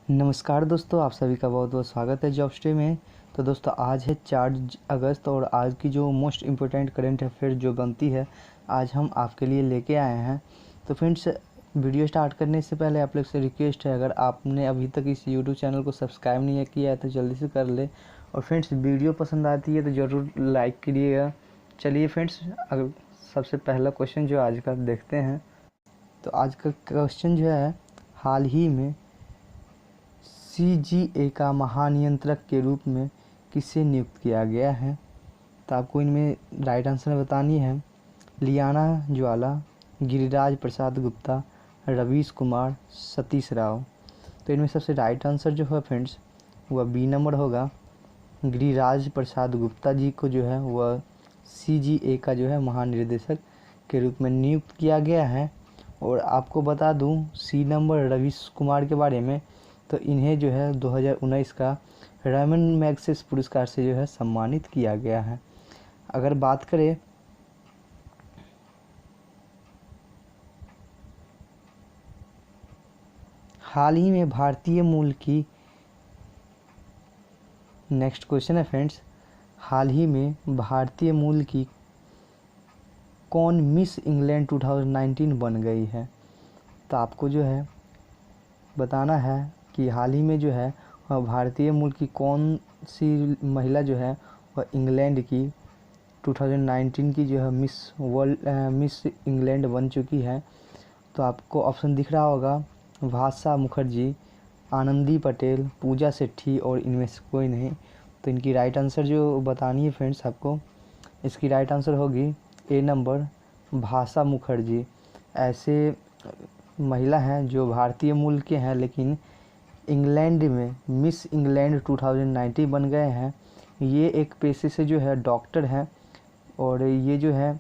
नमस्कार दोस्तों, आप सभी का बहुत बहुत स्वागत है जॉब स्ट्रीम में। तो दोस्तों आज है 4 अगस्त और आज की जो मोस्ट इम्पोर्टेंट करंट अफेयर जो बनती है आज हम आपके लिए लेके आए हैं। तो फ्रेंड्स, वीडियो स्टार्ट करने से पहले आप लोग से रिक्वेस्ट है, अगर आपने अभी तक इस यूट्यूब चैनल को सब्सक्राइब नहीं किया है तो जल्दी से कर ले। और फ्रेंड्स, वीडियो पसंद आती है तो ज़रूर लाइक करिएगा। चलिए फ्रेंड्स, अगर सबसे पहला क्वेश्चन जो आज का देखते हैं। तो आज का क्वेश्चन जो है, हाल ही में CGA का महानियंत्रक के रूप में किसे नियुक्त किया गया है? तो आपको इनमें राइट आंसर बतानी है। लियाना ज्वाला, गिरिराज प्रसाद गुप्ता, रवीश कुमार, सतीश राव। तो इनमें सबसे राइट आंसर जो है फ्रेंड्स वह बी नंबर होगा। गिरिराज प्रसाद गुप्ता जी को जो है वह CGA का जो है महानिर्देशक के रूप में नियुक्त किया गया है। और आपको बता दूं सी नंबर रवीश कुमार के बारे में, तो इन्हें जो है 2019 का रैमन मैग्सेस पुरस्कार से जो है सम्मानित किया गया है। अगर बात करें हाल ही में भारतीय मूल की, नेक्स्ट क्वेश्चन है फ्रेंड्स, हाल ही में भारतीय मूल की कौन मिस इंग्लैंड 2019 बन गई है? तो आपको जो है बताना है कि हाल ही में जो है वह भारतीय मूल की कौन सी महिला जो है वह इंग्लैंड की 2019 की जो है मिस इंग्लैंड बन चुकी है। तो आपको ऑप्शन दिख रहा होगा, भाषा मुखर्जी, आनंदी पटेल, पूजा सेठी और इनमें से कोई नहीं। तो इनकी राइट आंसर जो बतानी है फ्रेंड्स आपको, इसकी राइट आंसर होगी ए नंबर, भाषा मुखर्जी। ऐसे महिला हैं जो भारतीय मूल के हैं लेकिन इंग्लैंड में मिस इंग्लैंड 2019 बन गए हैं। ये एक पेशे से जो है डॉक्टर हैं और ये जो है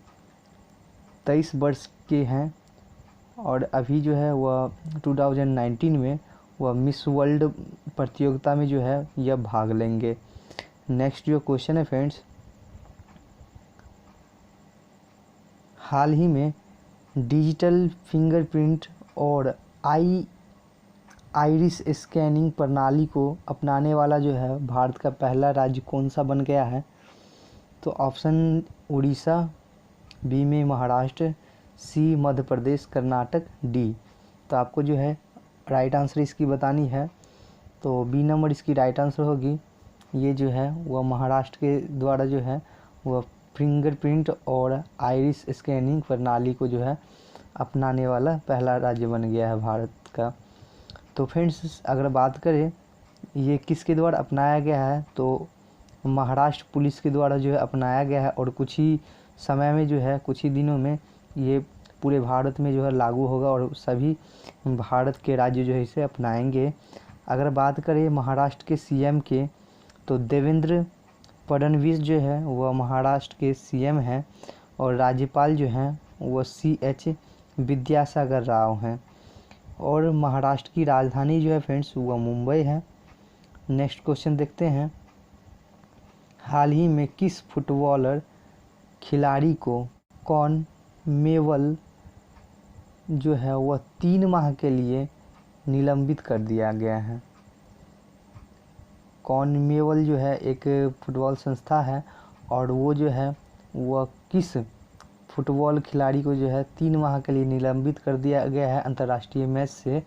23 वर्ष के हैं और अभी जो है वह 2019 में वह मिस वर्ल्ड प्रतियोगिता में जो है यह भाग लेंगे। नेक्स्ट जो क्वेश्चन है फ्रेंड्स, हाल ही में डिजिटल फिंगरप्रिंट और आइरिस स्कैनिंग प्रणाली को अपनाने वाला जो है भारत का पहला राज्य कौन सा बन गया है? तो ऑप्शन उड़ीसा, बी में महाराष्ट्र, सी मध्य प्रदेश, कर्नाटक, डी। तो आपको जो है राइट आंसर इसकी बतानी है। तो बी नंबर इसकी राइट आंसर होगी। ये जो है वह महाराष्ट्र के द्वारा जो है वह फिंगरप्रिंट और आइरिस स्कैनिंग प्रणाली को जो है अपनाने वाला पहला राज्य बन गया है भारत का। तो फ्रेंड्स, अगर बात करें ये किसके द्वारा अपनाया गया है, तो महाराष्ट्र पुलिस के द्वारा जो है अपनाया गया है और कुछ ही समय में जो है कुछ ही दिनों में ये पूरे भारत में जो है लागू होगा और सभी भारत के राज्य जो है इसे अपनाएंगे। अगर बात करें महाराष्ट्र के CM के, तो देवेंद्र फडणवीस जो है वह महाराष्ट्र के CM हैं और राज्यपाल जो हैं वह CH विद्यासागर राव हैं। और महाराष्ट्र की राजधानी जो है फ्रेंड्स वह मुंबई है। नेक्स्ट क्वेश्चन देखते हैं, हाल ही में किस फुटबॉलर खिलाड़ी को कॉनमेबल जो है वह 3 माह के लिए निलंबित कर दिया गया है? कॉनमेबल जो है एक फुटबॉल संस्था है और वो जो है वह किस फुटबॉल खिलाड़ी को जो है 3 माह के लिए निलंबित कर दिया गया है अंतर्राष्ट्रीय मैच से?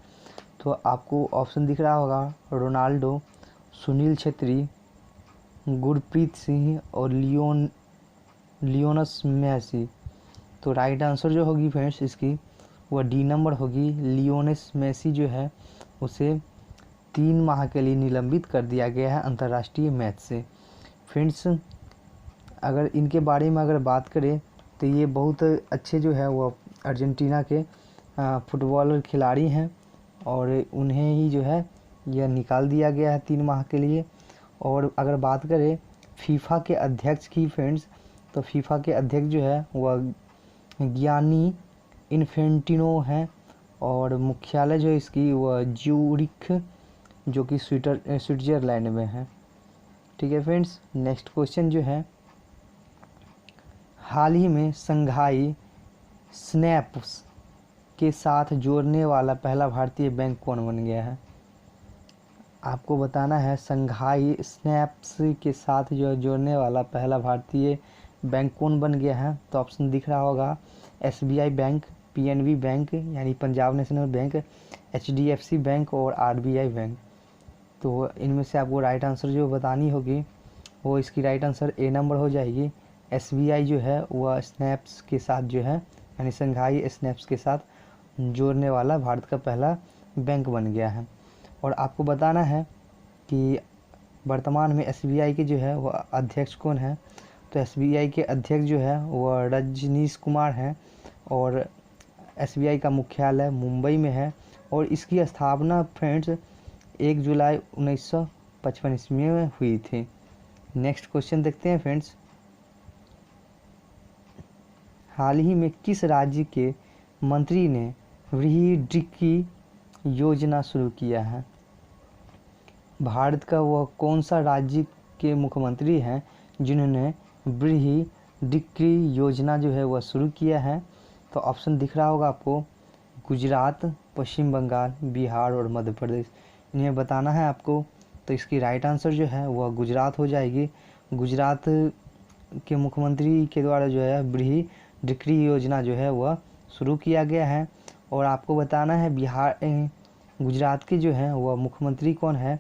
तो आपको ऑप्शन दिख रहा होगा, रोनाल्डो, सुनील छेत्री, गुरप्रीत सिंह और लियोनस मेसी। तो राइट आंसर जो होगी फ्रेंड्स इसकी वह डी नंबर होगी। लियोनेस मेसी जो है उसे 3 माह के लिए निलंबित कर दिया गया है अंतर्राष्ट्रीय मैच से। फ्रेंड्स, अगर इनके बारे में अगर बात करें तो ये बहुत अच्छे जो है वो अर्जेंटीना के फुटबॉलर खिलाड़ी हैं और उन्हें ही जो है यह निकाल दिया गया है 3 माह के लिए। और अगर बात करें फीफा के अध्यक्ष की फ्रेंड्स, तो फीफा के अध्यक्ष जो है वह गियानी इन्फेंटिनो हैं और मुख्यालय जो है इसकी वह ज्यूरिख जो कि स्विट्ज़रलैंड में है। ठीक है फ्रेंड्स, नेक्स्ट क्वेश्चन जो है, हाल ही में संघाई स्नैप्स के साथ जोड़ने वाला पहला भारतीय बैंक कौन बन गया है? आपको बताना है संघाई स्नैप्स के साथ जो जोड़ने वाला पहला भारतीय बैंक कौन बन गया है। तो ऑप्शन दिख रहा होगा SBI बैंक, PNB बैंक यानी Punjab national bank, HDFC bank और RBI बैंक। तो इनमें से आपको राइट आंसर जो बतानी होगी वो इसकी राइट आंसर ए नंबर हो जाएगी। SBI जो है वह स्नैप्स के साथ जो है यानी संघाई स्नैप्स के साथ जोड़ने वाला भारत का पहला बैंक बन गया है। और आपको बताना है कि वर्तमान में SBI के जो है वह अध्यक्ष कौन है। तो SBI के अध्यक्ष जो है वह रजनीश कुमार हैं और SBI का मुख्यालय मुंबई में है और इसकी स्थापना फ्रेंड्स 1 जुलाई 1955 ईस्वी में हुई थी। नेक्स्ट क्वेश्चन देखते हैं फ्रेंड्स, हाल ही में किस राज्य के मंत्री ने वृहद्दिक्की योजना शुरू किया है। भारत का वह कौन सा राज्य के मुख्यमंत्री हैं जिन्होंने वृहद्दिक्की योजना जो है वह शुरू किया है। तो ऑप्शन दिख रहा होगा आपको गुजरात, पश्चिम बंगाल, बिहार और मध्य प्रदेश। इन्हें बताना है आपको। तो इसकी राइट आंसर जो है वह गुजरात हो जाएगी। गुजरात के मुख्यमंत्री के द्वारा जो है वृहद्दिक्की योजना जो है वह शुरू किया गया है। और आपको बताना है गुजरात के जो है वह मुख्यमंत्री कौन है।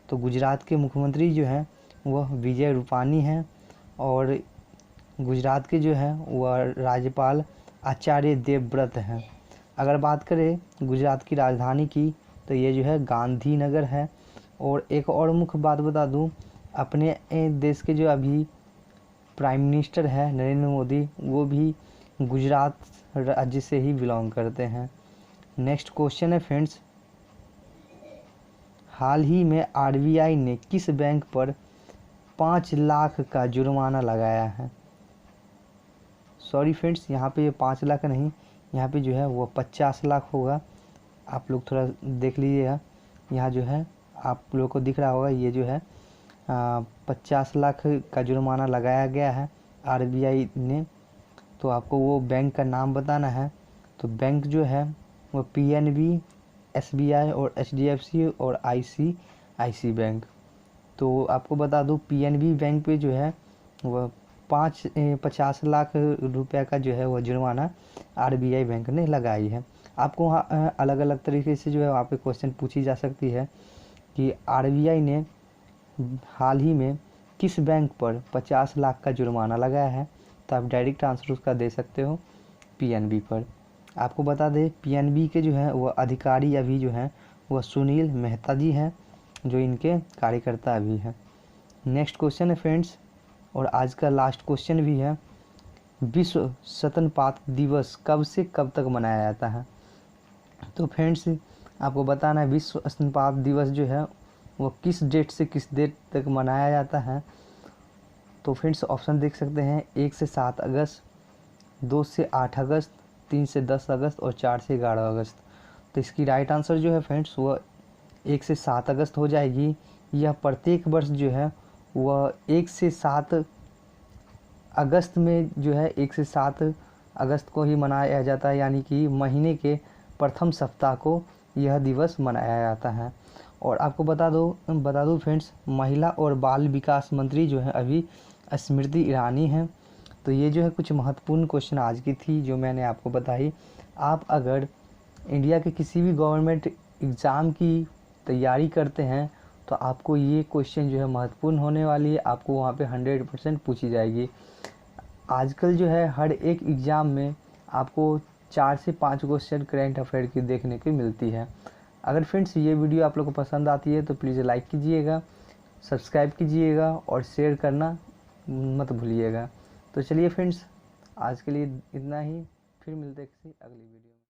तो गुजरात के मुख्यमंत्री जो है वह विजय रूपानी हैं और गुजरात के जो है वह राज्यपाल आचार्य देवव्रत हैं। अगर बात करें गुजरात की राजधानी की तो ये जो है गांधीनगर है। और एक और मुख्य बात बता दूं, अपने देश के जो अभी प्राइम मिनिस्टर है नरेंद्र मोदी, वो भी गुजरात राज्य से ही बिलोंग करते हैं। नेक्स्ट क्वेश्चन है फ्रेंड्स, हाल ही में RBI ने किस बैंक पर 5 लाख का जुर्माना लगाया है। सॉरी फ्रेंड्स, यहाँ पे ये 5 लाख नहीं, यहाँ पे जो है वो 50 लाख होगा। आप लोग थोड़ा देख लीजिएगा, यहाँ जो है आप लोगों को दिख रहा होगा ये जो है 50 लाख का जुर्माना लगाया गया है RBI ने। तो आपको वो बैंक का नाम बताना है। तो बैंक जो है वो PNB, SBI और HDFC और ICICI बैंक। तो आपको बता दूं PNB बैंक पे जो है वह 50 लाख रुपए का जो है वह जुर्माना RBI बैंक ने लगाई है। आपको वहाँ अलग अलग तरीके से जो है वहाँ पे क्वेश्चन पूछी जा सकती है कि RBI ने हाल ही में किस बैंक पर 50 लाख का जुर्माना लगाया है। तो आप डायरेक्ट आंसर उसका दे सकते हो PNB पर। आपको बता दें PNB के जो है वह अधिकारी अभी जो हैं वह सुनील मेहता जी हैं जो इनके कार्यकर्ता अभी हैं। नेक्स्ट क्वेश्चन है फ्रेंड्स और आज का लास्ट क्वेश्चन भी है, विश्व स्तनपात दिवस कब से कब तक मनाया जाता है। तो फ्रेंड्स आपको बताना है विश्व स्तनपात दिवस जो है वो किस डेट से किस डेट तक मनाया जाता है। तो फ्रेंड्स ऑप्शन देख सकते हैं 1 से 7 अगस्त, 2 से 8 अगस्त, 3 से 10 अगस्त और 4 से 11 अगस्त। तो इसकी राइट आंसर जो है फ्रेंड्स वह 1 से 7 अगस्त हो जाएगी। यह प्रत्येक वर्ष जो है वह 1 से 7 अगस्त में जो है 1 से 7 अगस्त को ही मनाया जाता है, यानी कि महीने के प्रथम सप्ताह को यह दिवस मनाया जाता है। और आपको बता दूं फ्रेंड्स, महिला और बाल विकास मंत्री जो है अभी स्मृति ईरानी हैं। तो ये जो है कुछ महत्वपूर्ण क्वेश्चन आज की थी जो मैंने आपको बताई। आप अगर इंडिया के किसी भी गवर्नमेंट एग्ज़ाम की तैयारी करते हैं तो आपको ये क्वेश्चन जो है महत्वपूर्ण होने वाली है, आपको वहाँ पे 100% पूछी जाएगी। आजकल जो है हर एक एग्ज़ाम में आपको 4 से 5 क्वेश्चन करेंट अफेयर की देखने को मिलती है। अगर फ्रेंड्स ये वीडियो आप लोग को पसंद आती है तो प्लीज़ लाइक कीजिएगा, सब्सक्राइब कीजिएगा और शेयर करना मत भूलिएगा। तो चलिए फ्रेंड्स आज के लिए इतना ही, फिर मिलते हैं किसी अगली वीडियो में।